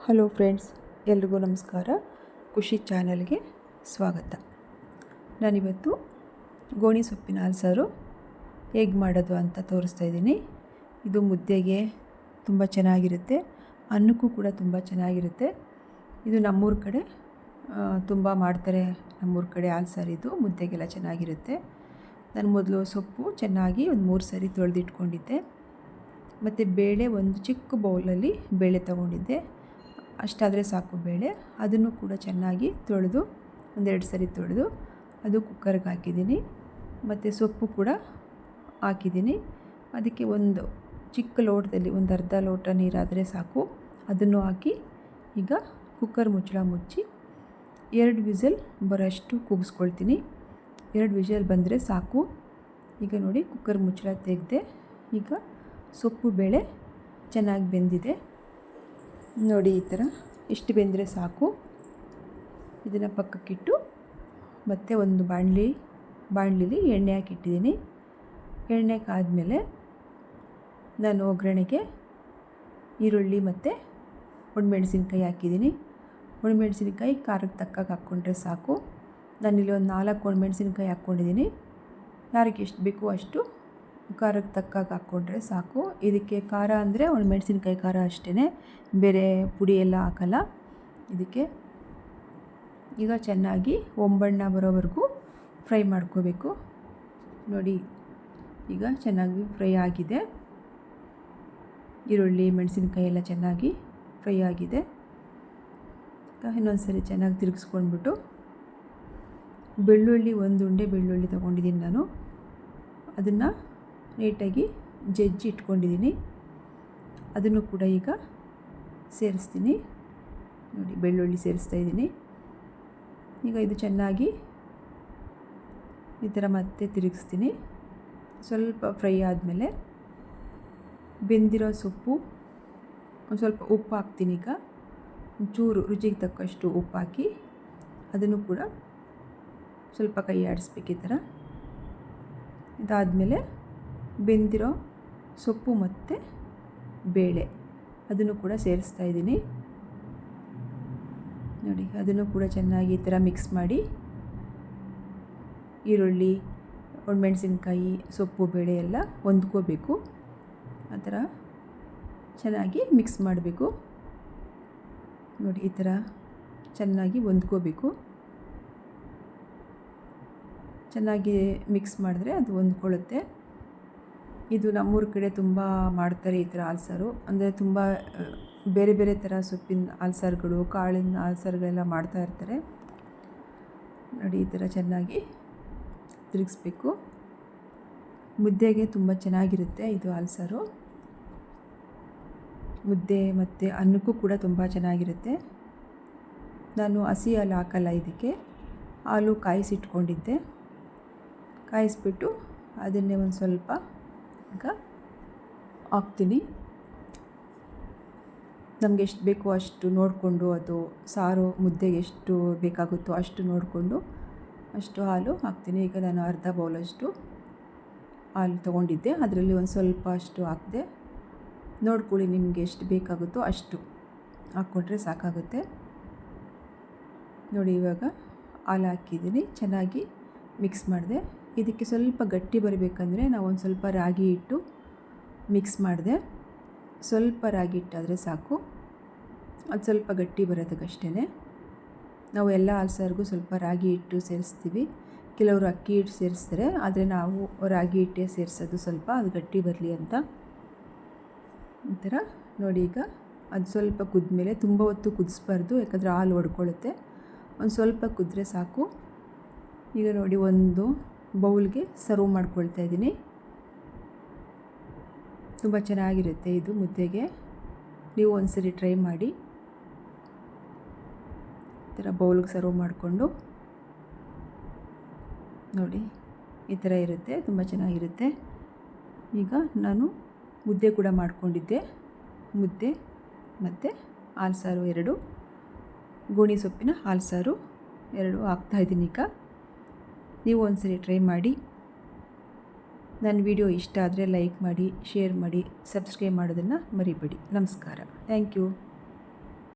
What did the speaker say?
Hello friends, ಎಲ್ರಿಗೂ ನಮಸ್ಕಾರ. ಖುಷಿ ಚಾನಲ್ಗೆ ಸ್ವಾಗತ. ನಾನಿವತ್ತು ಗೋಣಿ ಸೊಪ್ಪಿನ ಹಾಲ್ಸಾರು ಹೇಗೆ ಮಾಡೋದು ಅಂತ ತೋರಿಸ್ತಾ ಇದ್ದೀನಿ. ಇದು ಮುದ್ದೆಗೆ ತುಂಬ ಚೆನ್ನಾಗಿರುತ್ತೆ, ಅನ್ನಕ್ಕೂ ಕೂಡ ತುಂಬ ಚೆನ್ನಾಗಿರುತ್ತೆ. ಇದು ನಮ್ಮೂರ ಕಡೆ ತುಂಬ ಮಾಡ್ತಾರೆ. ನಮ್ಮೂರ ಕಡೆ ಹಾಲ್ಸಾರು ಇದು ಮುದ್ದೆಗೆಲ್ಲ ಚೆನ್ನಾಗಿರುತ್ತೆ. ನಾನು ಮೊದಲು ಸೊಪ್ಪು ಚೆನ್ನಾಗಿ ಒಂದು 3 ಸರಿ ತೊಳೆದಿಟ್ಕೊಂಡಿದ್ದೆ. ಮತ್ತು ಬೇಳೆ ಒಂದು ಚಿಕ್ಕ ಬೌಲಲ್ಲಿ ಬೇಳೆ ತೊಗೊಂಡಿದ್ದೆ. ಅಷ್ಟಾದರೆ ಸಾಕು ಬೇಳೆ. ಅದನ್ನು ಕೂಡ ಚೆನ್ನಾಗಿ ತೊಳೆದು 1-2 ಸರಿ ತೊಳೆದು ಅದು ಕುಕ್ಕರ್ಗೆ ಹಾಕಿದ್ದೀನಿ. ಮತ್ತು ಸೊಪ್ಪು ಕೂಡ ಹಾಕಿದ್ದೀನಿ. ಅದಕ್ಕೆ ಒಂದು ಚಿಕ್ಕ ಲೋಟದಲ್ಲಿ ಒಂದು ಅರ್ಧ ಲೋಟ ನೀರಾದರೆ ಸಾಕು. ಅದನ್ನು ಹಾಕಿ ಈಗ ಕುಕ್ಕರ್ ಮುಚ್ಚಳ ಮುಚ್ಚಿ 2 ವಿಸಲ್ ಬರೋಷ್ಟು ಕೂಗಿಸ್ಕೊಳ್ತೀನಿ. 2 ವಿಸಲ್ ಬಂದರೆ ಸಾಕು. ಈಗ ನೋಡಿ, ಕುಕ್ಕರ್ ಮುಚ್ಚಳ ತೆಗೆದೆ. ಈಗ ಸೊಪ್ಪು ಬೇಳೆ ಚೆನ್ನಾಗಿ ಬೆಂದಿದೆ ನೋಡಿ. ಈ ಥರ ಇಷ್ಟು ಬೆಂದರೆ ಸಾಕು. ಇದನ್ನು ಪಕ್ಕಕ್ಕಿಟ್ಟು ಮತ್ತು ಒಂದು ಬಾಣಲಿಲಿ ಎಣ್ಣೆ ಹಾಕಿಟ್ಟಿದ್ದೀನಿ. ಎಣ್ಣೆ ಕಾದ್ಮೇಲೆ ನಾನು ಒಗ್ಗರಣೆಗೆ ಈರುಳ್ಳಿ ಮತ್ತು ಒಣಮೆಣಸಿನ್ಕಾಯಿ ಹಾಕಿದ್ದೀನಿ. ಒಣಮೆಣಸಿನ್ಕಾಯಿ ಖಾರಕ್ಕೆ ತಕ್ಕಾಗಿ ಹಾಕ್ಕೊಂಡ್ರೆ ಸಾಕು. ನಾನಿಲ್ಲಿ ಒಂದು 4 ಒಣಮೆಣಸಿನ್ಕಾಯಿ ಹಾಕ್ಕೊಂಡಿದ್ದೀನಿ. ಯಾರಿಗೆ ಎಷ್ಟು ಬೇಕೋ ಅಷ್ಟು ಖಾರಕ್ಕೆ ತಕ್ಕಾಗಿ ಹಾಕ್ಕೊಂಡ್ರೆ ಸಾಕು. ಇದಕ್ಕೆ ಖಾರ ಅಂದರೆ ಒಣಮೆಣಸಿನ್ಕಾಯಿ ಖಾರ ಅಷ್ಟೇ, ಬೇರೆ ಪುಡಿ ಎಲ್ಲ ಹಾಕಲ್ಲ ಇದಕ್ಕೆ. ಈಗ ಚೆನ್ನಾಗಿ ಒಂಬಣ್ಣ ಬರೋವರೆಗೂ ಫ್ರೈ ಮಾಡ್ಕೋಬೇಕು ನೋಡಿ. ಈಗ ಚೆನ್ನಾಗಿ ಫ್ರೈ ಆಗಿದೆ. ಈರುಳ್ಳಿ ಮೆಣಸಿನ್ಕಾಯಿ ಎಲ್ಲ ಚೆನ್ನಾಗಿ ಫ್ರೈ ಆಗಿದೆ. ಇನ್ನೊಂದು ಸರಿ ಚೆನ್ನಾಗಿ ತಿರುಗಿಸ್ಕೊಂಡ್ಬಿಟ್ಟು ಬೆಳ್ಳುಳ್ಳಿ, 1 ಉಂಡೆ ಬೆಳ್ಳುಳ್ಳಿ ತೊಗೊಂಡಿದ್ದೀನಿ ನಾನು. ಅದನ್ನು ನೀಟಾಗಿ ಜಜ್ಜಿ ಇಟ್ಕೊಂಡಿದ್ದೀನಿ. ಅದನ್ನು ಕೂಡ ಈಗ ಸೇರಿಸ್ತೀನಿ ನೋಡಿ. ಬೆಳ್ಳುಳ್ಳಿ ಸೇರಿಸ್ತಾ ಇದ್ದೀನಿ. ಈಗ ಇದು ಚೆನ್ನಾಗಿ ಈ ಥರ ಮತ್ತೆ ತಿರುಗಿಸ್ತೀನಿ. ಸ್ವಲ್ಪ ಫ್ರೈ ಆದಮೇಲೆ ಬೆಂದಿರೋ ಸೊಪ್ಪು, ಒಂದು ಸ್ವಲ್ಪ ಉಪ್ಪು ಹಾಕ್ತೀನಿ. ಈಗ ಒಂಚೂರು ರುಚಿಗೆ ತಕ್ಕಷ್ಟು ಉಪ್ಪು ಹಾಕಿ ಅದನ್ನು ಕೂಡ ಸ್ವಲ್ಪ ಕೈ ಆಡಿಸ್ಬೇಕು ಈ ಥರ. ಇದಾದಮೇಲೆ ಬೆಂದಿರೋ ಸೊಪ್ಪು ಮತ್ತು ಬೇಳೆ ಅದನ್ನು ಕೂಡ ಸೇರಿಸ್ತಾ ಇದ್ದೀನಿ ನೋಡಿ. ಅದನ್ನು ಕೂಡ ಚೆನ್ನಾಗಿ ಈ ಥರ ಮಿಕ್ಸ್ ಮಾಡಿ ಈರುಳ್ಳಿ, ಒಣಮೆಣಸಿನ್ಕಾಯಿ, ಸೊಪ್ಪು, ಬೇಳೆ ಎಲ್ಲ ಹೊಂದ್ಕೋಬೇಕು. ಆ ಥರ ಚೆನ್ನಾಗಿ ಮಿಕ್ಸ್ ಮಾಡಬೇಕು ನೋಡಿ. ಈ ಥರ ಚೆನ್ನಾಗಿ ಹೊಂದ್ಕೋಬೇಕು. ಚೆನ್ನಾಗಿ ಮಿಕ್ಸ್ ಮಾಡಿದ್ರೆ ಅದು ಹೊಂದ್ಕೊಳ್ಳುತ್ತೆ. ಇದು ನಮ್ಮೂರ ಕಡೆ ತುಂಬ ಮಾಡ್ತಾರೆ ಈ ಥರ ಹಾಲ್ಸಾರು. ಅಂದರೆ ತುಂಬ ಬೇರೆ ಬೇರೆ ಥರ ಸೊಪ್ಪಿನ ಹಾಲ್ಸಾರುಗಳು, ಕಾಳಿನ ಹಾಲ್ಸಾರುಗಳೆಲ್ಲ ಮಾಡ್ತಾ ಇರ್ತಾರೆ ನೋಡಿ. ಈ ಥರ ಚೆನ್ನಾಗಿ ತಿರುಗಿಸ್ಬೇಕು. ಮುದ್ದೆಗೆ ತುಂಬ ಚೆನ್ನಾಗಿರುತ್ತೆ ಇದು ಹಾಲ್ಸಾರು. ಮುದ್ದೆ ಮತ್ತು ಅನ್ನಕ್ಕೂ ಕೂಡ ತುಂಬ ಚೆನ್ನಾಗಿರುತ್ತೆ. ನಾನು ಹಸಿ ಹಾಲು ಹಾಕಲ್ಲ ಇದಕ್ಕೆ. ಹಾಲು ಕಾಯಿಸಿಟ್ಕೊಂಡಿದ್ದೆ. ಕಾಯಿಸ್ಬಿಟ್ಟು ಅದನ್ನೇ ಒಂದು ಸ್ವಲ್ಪ ಈಗ ಹಾಕ್ತೀನಿ. ನಮಗೆ ಎಷ್ಟು ಬೇಕೋ ಅಷ್ಟು ನೋಡಿಕೊಂಡು, ಅದು ಸಾರು ಮುದ್ದೆಗೆ ಎಷ್ಟು ಬೇಕಾಗುತ್ತೋ ಅಷ್ಟು ನೋಡಿಕೊಂಡು ಅಷ್ಟು ಹಾಲು ಹಾಕ್ತೀನಿ. ಈಗ ನಾನು ಅರ್ಧ ಬೌಲಷ್ಟು ಹಾಲು ತೊಗೊಂಡಿದ್ದೆ. ಅದರಲ್ಲಿ ಒಂದು ಸ್ವಲ್ಪ ಅಷ್ಟು ಹಾಕಿದೆ. ನೋಡ್ಕೊಳ್ಳಿ, ನಿಮಗೆ ಎಷ್ಟು ಬೇಕಾಗುತ್ತೋ ಅಷ್ಟು ಹಾಕ್ಕೊಂಡ್ರೆ ಸಾಕಾಗುತ್ತೆ ನೋಡಿ. ಇವಾಗ ಹಾಲು ಹಾಕಿದ್ದೀನಿ, ಚೆನ್ನಾಗಿ ಮಿಕ್ಸ್ ಮಾಡಿದೆ. ಇದಕ್ಕೆ ಸ್ವಲ್ಪ ಗಟ್ಟಿ ಬರಬೇಕಂದ್ರೆ ನಾವು ಒಂದು ಸ್ವಲ್ಪ ರಾಗಿ ಹಿಟ್ಟು ಮಿಕ್ಸ್ ಮಾಡಿದೆ. ಸ್ವಲ್ಪ ರಾಗಿ ಹಿಟ್ಟಾದರೆ ಸಾಕು, ಅದು ಸ್ವಲ್ಪ ಗಟ್ಟಿ ಬರೋದಕ್ಕಷ್ಟೇ. ನಾವು ಎಲ್ಲ ಹಾಲ್ಸಾರಿಗೂ ಸ್ವಲ್ಪ ರಾಗಿ ಹಿಟ್ಟು ಸೇರಿಸ್ತೀವಿ. ಕೆಲವರು ಅಕ್ಕಿ ಹಿಟ್ಟು ಸೇರಿಸ್ತಾರೆ, ಆದರೆ ನಾವು ರಾಗಿ ಹಿಟ್ಟೇ ಸೇರಿಸೋದು, ಸ್ವಲ್ಪ ಅದು ಗಟ್ಟಿ ಬರಲಿ ಅಂತ. ಈ ಥರ ನೋಡಿ. ಈಗ ಅದು ಸ್ವಲ್ಪ ಕುದ್ಮೇಲೆ, ತುಂಬ ಹೊತ್ತು ಕುದಿಸ್ಬಾರ್ದು, ಯಾಕಂದರೆ ಹಾಲು ಒಡ್ಕೊಳ್ಳುತ್ತೆ. ಒಂದು ಸ್ವಲ್ಪ ಕುದ್ರೆ ಸಾಕು. ಈಗ ನೋಡಿ, ಒಂದು ಬೌಲ್ಗೆ ಸರ್ವ್ ಮಾಡ್ಕೊಳ್ತಾ ಇದ್ದೀನಿ. ತುಂಬ ಚೆನ್ನಾಗಿರುತ್ತೆ ಇದು ಮುದ್ದೆಗೆ. ನೀವು ಒಂದ್ಸರಿ ಟ್ರೈ ಮಾಡಿ. ಈ ಥರ ಬೌಲ್ಗೆ ಸರ್ವ್ ಮಾಡಿಕೊಂಡು ನೋಡಿ, ಈ ಥರ ಇರುತ್ತೆ, ತುಂಬ ಚೆನ್ನಾಗಿರುತ್ತೆ. ಈಗ ನಾನು ಮುದ್ದೆ ಕೂಡ ಮಾಡ್ಕೊಂಡಿದ್ದೆ. ಮುದ್ದೆ ಮತ್ತು ಹಾಲ್ಸಾರು 2, ಗೋಣಿ ಸೊಪ್ಪಿನ ಹಾಲ್ಸಾರು 2 ಹಾಕ್ತಾಯಿದ್ದೀನಿ. ಈಗ ನೀವು ಒಂದ್ಸರಿ ಟ್ರೈ ಮಾಡಿ. ನನ್ನ ವಿಡಿಯೋ ಇಷ್ಟ ಆದರೆ ಲೈಕ್ ಮಾಡಿ, ಶೇರ್ ಮಾಡಿ, ಸಬ್ಸ್ಕ್ರೈಬ್ ಮಾಡೋದನ್ನು ಮರಿಬೇಡಿ. ನಮಸ್ಕಾರ. Thank you.